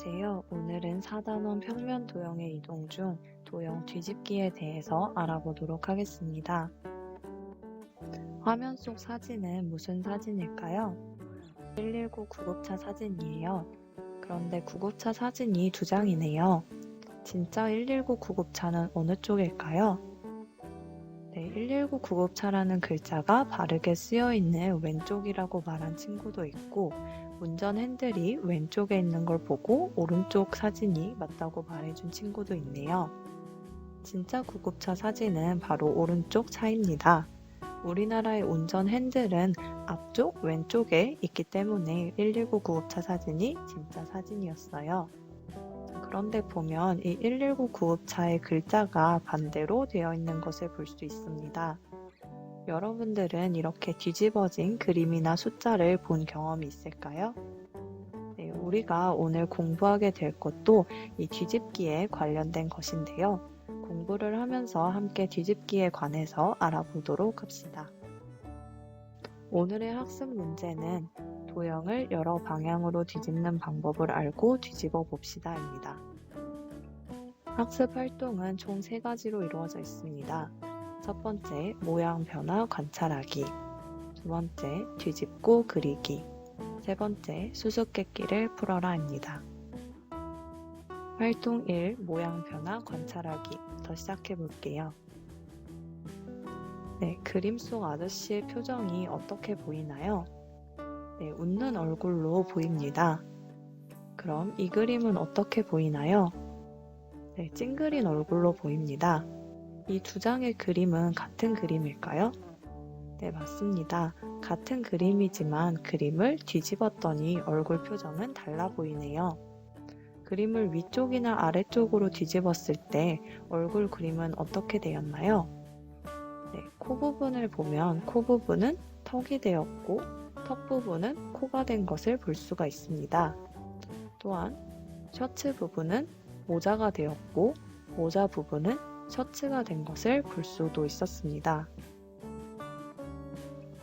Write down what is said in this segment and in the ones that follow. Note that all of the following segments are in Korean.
안녕하세요. 오늘은 4단원 평면 도형의 이동 중 도형 뒤집기에 대해서 알아보도록 하겠습니다. 화면 속 사진은 무슨 사진일까요? 119 구급차 사진이에요. 그런데 구급차 사진이 두 장이네요. 진짜 119 구급차는 어느 쪽일까요? 네, 119 구급차라는 글자가 바르게 쓰여있는 왼쪽이라고 말한 친구도 있고, 운전 핸들이 왼쪽에 있는 걸 보고 오른쪽 사진이 맞다고 말해준 친구도 있네요. 진짜 구급차 사진은 바로 오른쪽 차입니다. 우리나라의 운전 핸들은 앞쪽 왼쪽에 있기 때문에 119 구급차 사진이 진짜 사진이었어요. 그런데 보면 이 119 구급차의 글자가 반대로 되어 있는 것을 볼 수 있습니다. 여러분들은 이렇게 뒤집어진 그림이나 숫자를 본 경험이 있을까요? 네, 우리가 오늘 공부하게 될 것도 이 뒤집기에 관련된 것인데요. 공부를 하면서 함께 뒤집기에 관해서 알아보도록 합시다. 오늘의 학습 문제는 도형을 여러 방향으로 뒤집는 방법을 알고 뒤집어 봅시다입니다. 학습 활동은 총 3가지로 이루어져 있습니다. 첫 번째, 모양 변화 관찰하기. 두 번째, 뒤집고 그리기. 세 번째, 수수께끼를 풀어라입니다. 활동 1, 모양 변화 관찰하기부터 시작해 볼게요. 네, 그림 속 아저씨의 표정이 어떻게 보이나요? 네, 웃는 얼굴로 보입니다. 그럼 이 그림은 어떻게 보이나요? 네, 찡그린 얼굴로 보입니다. 이 두 장의 그림은 같은 그림일까요? 네, 맞습니다. 같은 그림이지만 그림을 뒤집었더니 얼굴 표정은 달라 보이네요. 그림을 위쪽이나 아래쪽으로 뒤집었을 때 얼굴 그림은 어떻게 되었나요? 네, 코 부분을 보면 코 부분은 턱이 되었고 턱 부분은 코가 된 것을 볼 수가 있습니다. 또한 셔츠 부분은 모자가 되었고 모자 부분은 셔츠가 된 것을 볼 수도 있었습니다.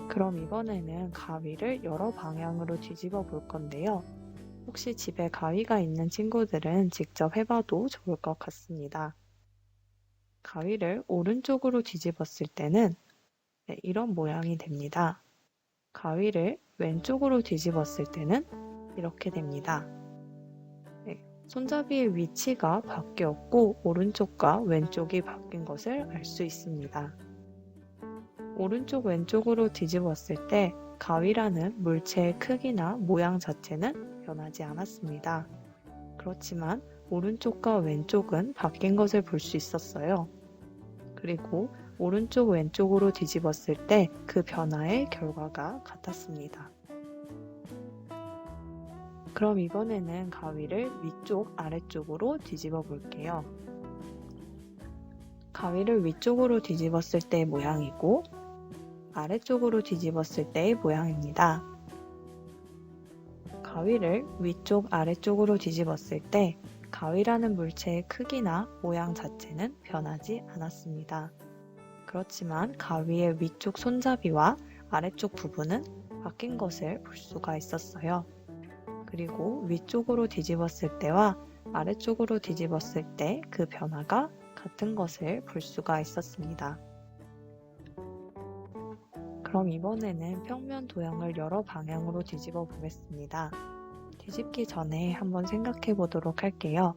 그럼 이번에는 가위를 여러 방향으로 뒤집어 볼 건데요. 혹시 집에 가위가 있는 친구들은 직접 해봐도 좋을 것 같습니다. 가위를 오른쪽으로 뒤집었을 때는 이런 모양이 됩니다. 가위를 왼쪽으로 뒤집었을 때는 이렇게 됩니다. 손잡이의 위치가 바뀌었고 오른쪽과 왼쪽이 바뀐 것을 알 수 있습니다. 오른쪽 왼쪽으로 뒤집었을 때 가위라는 물체의 크기나 모양 자체는 변하지 않았습니다. 그렇지만 오른쪽과 왼쪽은 바뀐 것을 볼 수 있었어요. 그리고 오른쪽 왼쪽으로 뒤집었을 때 그 변화의 결과가 같았습니다. 그럼 이번에는 가위를 위쪽 아래쪽으로 뒤집어 볼게요. 가위를 위쪽으로 뒤집었을 때의 모양이고 아래쪽으로 뒤집었을 때의 모양입니다. 가위를 위쪽 아래쪽으로 뒤집었을 때 가위라는 물체의 크기나 모양 자체는 변하지 않았습니다. 그렇지만 가위의 위쪽 손잡이와 아래쪽 부분은 바뀐 것을 볼 수가 있었어요. 그리고 위쪽으로 뒤집었을 때와 아래쪽으로 뒤집었을 때 그 변화가 같은 것을 볼 수가 있었습니다. 그럼 이번에는 평면 도형을 여러 방향으로 뒤집어 보겠습니다. 뒤집기 전에 한번 생각해 보도록 할게요.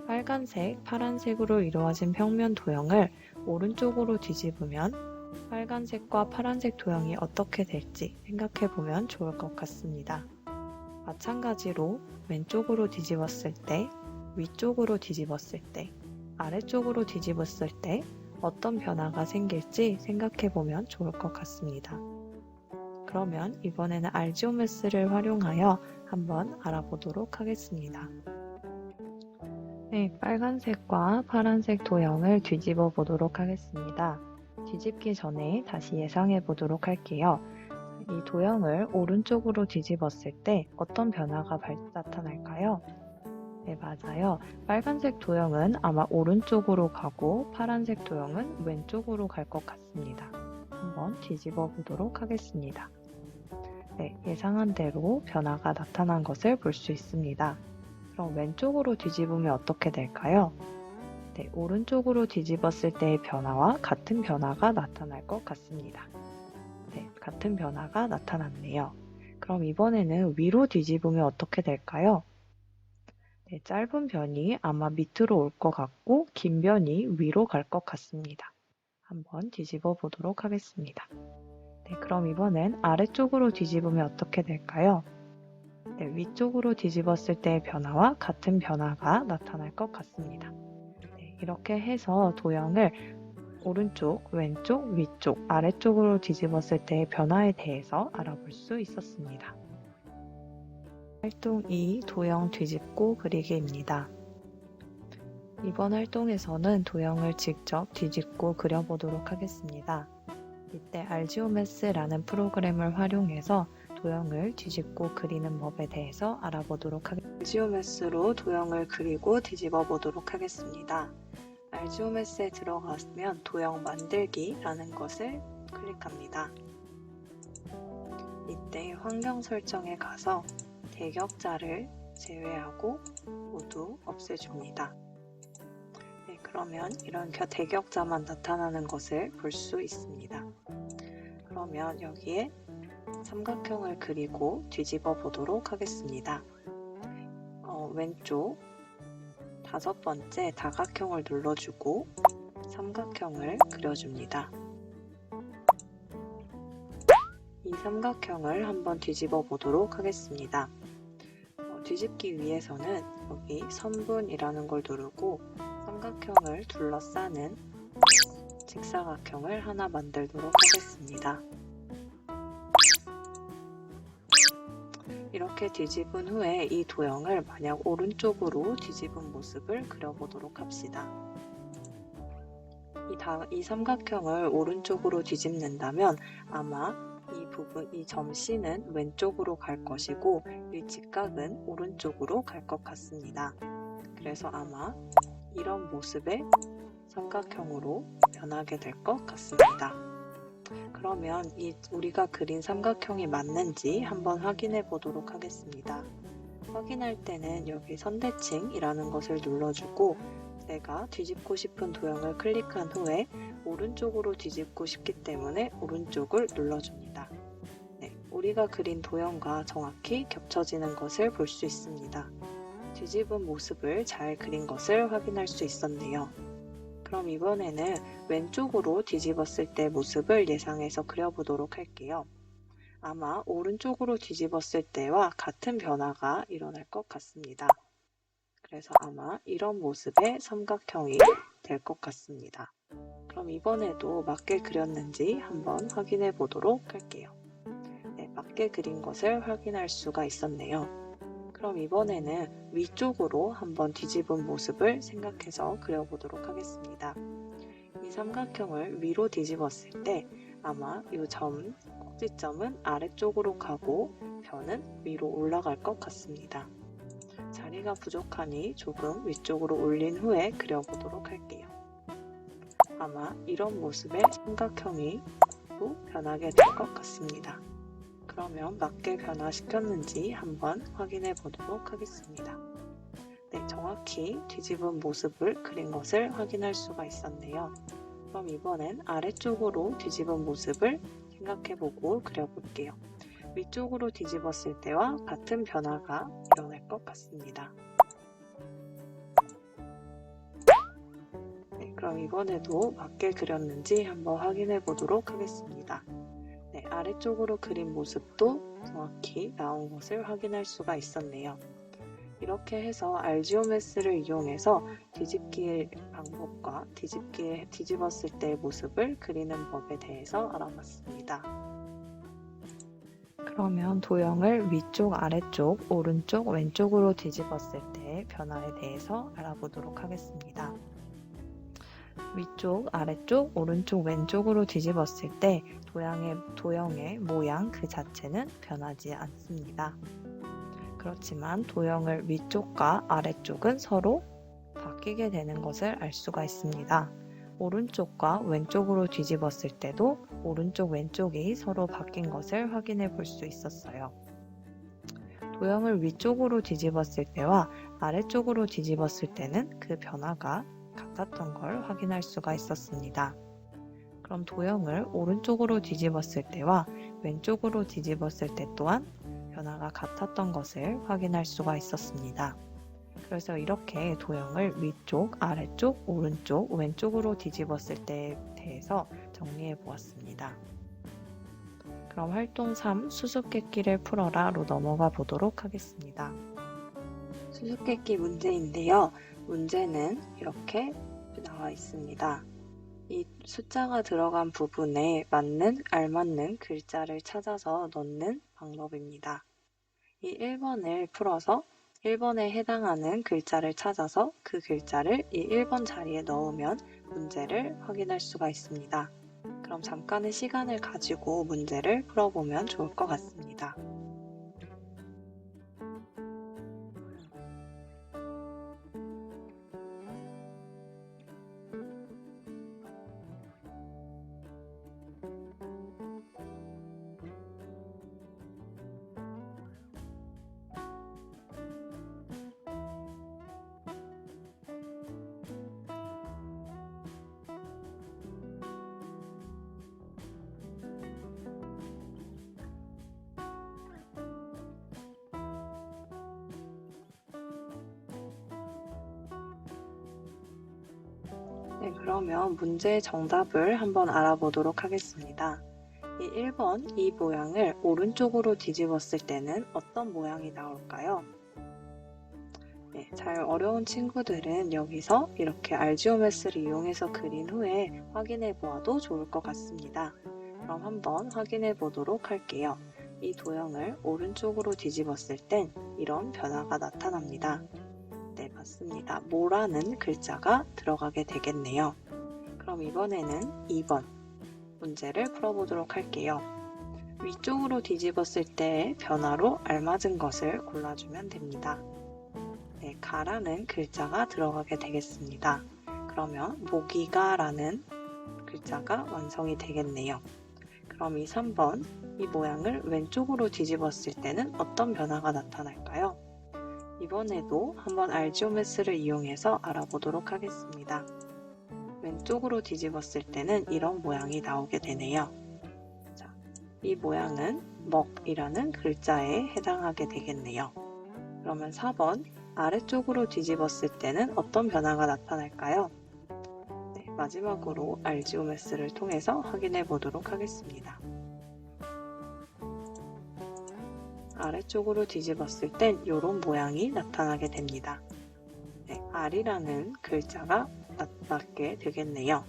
빨간색, 파란색으로 이루어진 평면 도형을 오른쪽으로 뒤집으면 빨간색과 파란색 도형이 어떻게 될지 생각해 보면 좋을 것 같습니다. 마찬가지로 왼쪽으로 뒤집었을 때, 위쪽으로 뒤집었을 때, 아래쪽으로 뒤집었을 때 어떤 변화가 생길지 생각해 보면 좋을 것 같습니다. 그러면 이번에는 알지오메스를 활용하여 한번 알아보도록 하겠습니다. 네, 빨간색과 파란색 도형을 뒤집어 보도록 하겠습니다. 뒤집기 전에 다시 예상해 보도록 할게요. 이 도형을 오른쪽으로 뒤집었을 때 어떤 변화가 나타날까요? 네, 맞아요. 빨간색 도형은 아마 오른쪽으로 가고 파란색 도형은 왼쪽으로 갈 것 같습니다. 한번 뒤집어 보도록 하겠습니다. 네, 예상한 대로 변화가 나타난 것을 볼 수 있습니다. 그럼 왼쪽으로 뒤집으면 어떻게 될까요? 네, 오른쪽으로 뒤집었을 때의 변화와 같은 변화가 나타날 것 같습니다. 네, 같은 변화가 나타났네요. 그럼 이번에는 위로 뒤집으면 어떻게 될까요? 네, 짧은 변이 아마 밑으로 올 것 같고 긴 변이 위로 갈 것 같습니다. 한번 뒤집어 보도록 하겠습니다. 네, 그럼 이번엔 아래쪽으로 뒤집으면 어떻게 될까요? 네, 위쪽으로 뒤집었을 때의 변화와 같은 변화가 나타날 것 같습니다. 네, 이렇게 해서 도형을 오른쪽, 왼쪽, 위쪽, 아래쪽으로 뒤집었을 때의 변화에 대해서 알아볼 수 있었습니다. 활동 2. 도형 뒤집고 그리기입니다. 이번 활동에서는 도형을 직접 뒤집고 그려보도록 하겠습니다. 이때 알지오메스라는 프로그램을 활용해서 도형을 뒤집고 그리는 법에 대해서 알아보도록 하겠습니다. 알지오메스로 도형을 그리고 뒤집어 보도록 하겠습니다. 알지오메스에 들어가면 도형 만들기라는 것을 클릭합니다. 이때 환경 설정에 가서 대격자를 제외하고 모두 없애줍니다. 네, 그러면 이런 대격자만 나타나는 것을 볼 수 있습니다. 그러면 여기에 삼각형을 그리고 뒤집어 보도록 하겠습니다. 왼쪽 5번째 다각형을 눌러주고 삼각형을 그려줍니다. 이 삼각형을 한번 뒤집어 보도록 하겠습니다. 뒤집기 위해서는 여기 선분이라는 걸 누르고 삼각형을 둘러싸는 직사각형을 하나 만들도록 하겠습니다. 이렇게 뒤집은 후에 이 도형을 만약 오른쪽으로 뒤집은 모습을 그려보도록 합시다. 이 삼각형을 오른쪽으로 뒤집는다면 아마 이 점 C는 왼쪽으로 갈 것이고 이 직각은 오른쪽으로 갈 것 같습니다. 그래서 아마 이런 모습의 삼각형으로 변하게 될 것 같습니다. 그러면 우리가 그린 삼각형이 맞는지 한번 확인해 보도록 하겠습니다. 확인할 때는 여기 선대칭이라는 것을 눌러주고 내가 뒤집고 싶은 도형을 클릭한 후에 오른쪽으로 뒤집고 싶기 때문에 오른쪽을 눌러줍니다. 네, 우리가 그린 도형과 정확히 겹쳐지는 것을 볼 수 있습니다. 뒤집은 모습을 잘 그린 것을 확인할 수 있었네요. 그럼 이번에는 왼쪽으로 뒤집었을 때 모습을 예상해서 그려보도록 할게요. 아마 오른쪽으로 뒤집었을 때와 같은 변화가 일어날 것 같습니다. 그래서 아마 이런 모습의 삼각형이 될 것 같습니다. 그럼 이번에도 맞게 그렸는지 한번 확인해 보도록 할게요. 네, 맞게 그린 것을 확인할 수가 있었네요. 그럼 이번에는 위쪽으로 한번 뒤집은 모습을 생각해서 그려보도록 하겠습니다. 이 삼각형을 위로 뒤집었을 때 아마 이 꼭지점은 아래쪽으로 가고 변은 위로 올라갈 것 같습니다. 자리가 부족하니 조금 위쪽으로 올린 후에 그려보도록 할게요. 아마 이런 모습의 삼각형이 또 변하게 될 것 같습니다. 그러면 맞게 변화시켰는지 한번 확인해 보도록 하겠습니다. 네, 정확히 뒤집은 모습을 그린 것을 확인할 수가 있었네요. 그럼 이번엔 아래쪽으로 뒤집은 모습을 생각해보고 그려볼게요. 위쪽으로 뒤집었을 때와 같은 변화가 일어날 것 같습니다. 네, 그럼 이번에도 맞게 그렸는지 한번 확인해 보도록 하겠습니다. 네, 아래쪽으로 그린 모습도 정확히 나온 것을 확인할 수가 있었네요. 이렇게 해서 알지오메스를 이용해서 뒤집기 방법과 뒤집었을 때의 모습을 그리는 법에 대해서 알아봤습니다. 그러면 도형을 위쪽, 아래쪽, 오른쪽, 왼쪽으로 뒤집었을 때의 변화에 대해서 알아보도록 하겠습니다. 위쪽, 아래쪽, 오른쪽, 왼쪽으로 뒤집었을 때 도형의 모양 그 자체는 변하지 않습니다. 그렇지만 도형을 위쪽과 아래쪽은 서로 바뀌게 되는 것을 알 수가 있습니다. 오른쪽과 왼쪽으로 뒤집었을 때도 오른쪽, 왼쪽이 서로 바뀐 것을 확인해 볼 수 있었어요. 도형을 위쪽으로 뒤집었을 때와 아래쪽으로 뒤집었을 때는 그 변화가 같았던 걸 확인할 수가 있었습니다. 그럼 도형을 오른쪽으로 뒤집었을 때와 왼쪽으로 뒤집었을 때 또한 변화가 같았던 것을 확인할 수가 있었습니다. 그래서 이렇게 도형을 위쪽, 아래쪽, 오른쪽, 왼쪽으로 뒤집었을 때에 대해서 정리해 보았습니다. 그럼 활동 3 수수께끼를 풀어라로 넘어가 보도록 하겠습니다. 수수께끼 문제인데요. 문제는 이렇게 나와 있습니다. 이 숫자가 들어간 부분에 알맞는 글자를 찾아서 넣는 방법입니다. 이 1번을 풀어서 1번에 해당하는 글자를 찾아서 그 글자를 이 1번 자리에 넣으면 문제를 확인할 수가 있습니다. 그럼 잠깐의 시간을 가지고 문제를 풀어보면 좋을 것 같습니다. 네, 그러면 문제의 정답을 한번 알아보도록 하겠습니다. 이 1번 이 모양을 오른쪽으로 뒤집었을 때는 어떤 모양이 나올까요? 네, 잘 어려운 친구들은 여기서 이렇게 알지오메스를 이용해서 그린 후에 확인해 보아도 좋을 것 같습니다. 그럼 한번 확인해 보도록 할게요. 이 도형을 오른쪽으로 뒤집었을 땐 이런 변화가 나타납니다. 네, 맞습니다. 모라는 글자가 들어가게 되겠네요. 그럼 이번에는 2번 문제를 풀어보도록 할게요. 위쪽으로 뒤집었을 때의 변화로 알맞은 것을 골라주면 됩니다. 네, 가라는 글자가 들어가게 되겠습니다. 그러면 모기가라는 글자가 완성이 되겠네요. 그럼 이 3번 이 모양을 왼쪽으로 뒤집었을 때는 어떤 변화가 나타날까요? 이번에도 한번 알지오메스를 이용해서 알아보도록 하겠습니다. 왼쪽으로 뒤집었을 때는 이런 모양이 나오게 되네요. 자, 이 모양은 먹이라는 글자에 해당하게 되겠네요. 그러면 4번 아래쪽으로 뒤집었을 때는 어떤 변화가 나타날까요? 네, 마지막으로 알지오메스를 통해서 확인해 보도록 하겠습니다. 아래쪽으로 뒤집었을 땐 이런 모양이 나타나게 됩니다. 네, R이라는 글자가 맞게 되겠네요.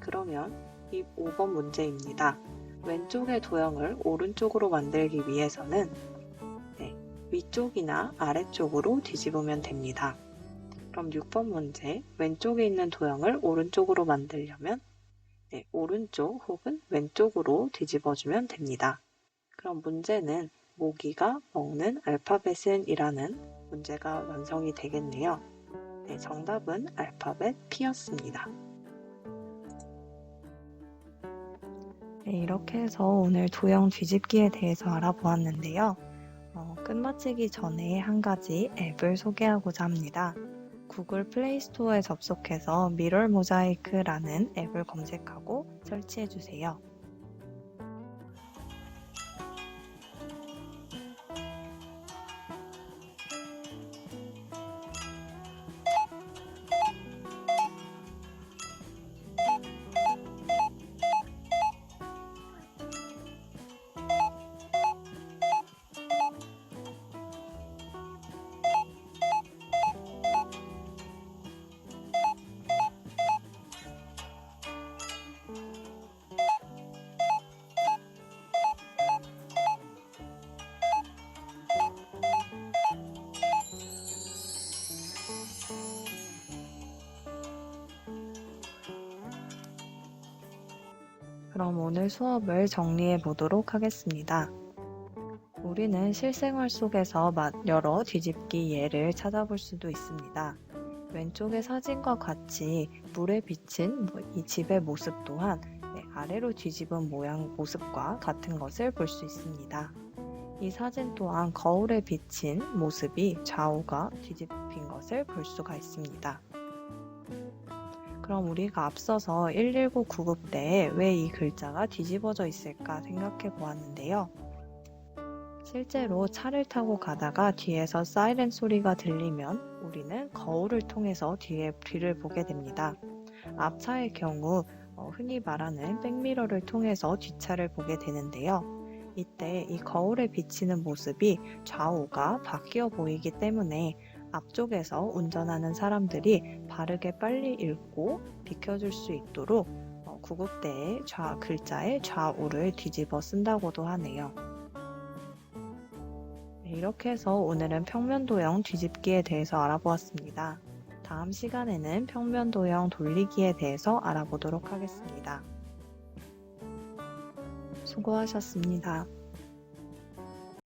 그러면 이 5번 문제입니다. 왼쪽의 도형을 오른쪽으로 만들기 위해서는 위쪽이나 아래쪽으로 뒤집으면 됩니다. 그럼 6번 문제, 왼쪽에 있는 도형을 오른쪽으로 만들려면 오른쪽 혹은 왼쪽으로 뒤집어주면 됩니다. 그럼 문제는 모기가 먹는 알파벳은 이라는 문제가 완성이 되겠네요. 네, 정답은 알파벳 P였습니다. 네, 이렇게 해서 오늘 도형 뒤집기에 대해서 알아보았는데요. 끝마치기 전에 한 가지 앱을 소개하고자 합니다. 구글 플레이 스토어에 접속해서 미럴 모자이크라는 앱을 검색하고 설치해 주세요. 그럼 오늘 수업을 정리해 보도록 하겠습니다. 우리는 실생활 속에서 여러 뒤집기 예를 찾아볼 수도 있습니다. 왼쪽의 사진과 같이 물에 비친 이 집의 모습 또한 아래로 뒤집은 모습과 같은 것을 볼 수 있습니다. 이 사진 또한 거울에 비친 모습이 좌우가 뒤집힌 것을 볼 수가 있습니다. 그럼 우리가 앞서서 119 구급 때에 왜 이 글자가 뒤집어져 있을까 생각해 보았는데요. 실제로 차를 타고 가다가 뒤에서 사이렌 소리가 들리면 우리는 거울을 통해서 뒤를 보게 됩니다. 앞차의 경우 흔히 말하는 백미러를 통해서 뒷차를 보게 되는데요. 이때 이 거울에 비치는 모습이 좌우가 바뀌어 보이기 때문에 앞쪽에서 운전하는 사람들이 바르게 빨리 읽고 비켜줄 수 있도록 구급대의 글자의 좌우를 뒤집어 쓴다고도 하네요. 이렇게 해서 오늘은 평면도형 뒤집기에 대해서 알아보았습니다. 다음 시간에는 평면도형 돌리기에 대해서 알아보도록 하겠습니다. 수고하셨습니다.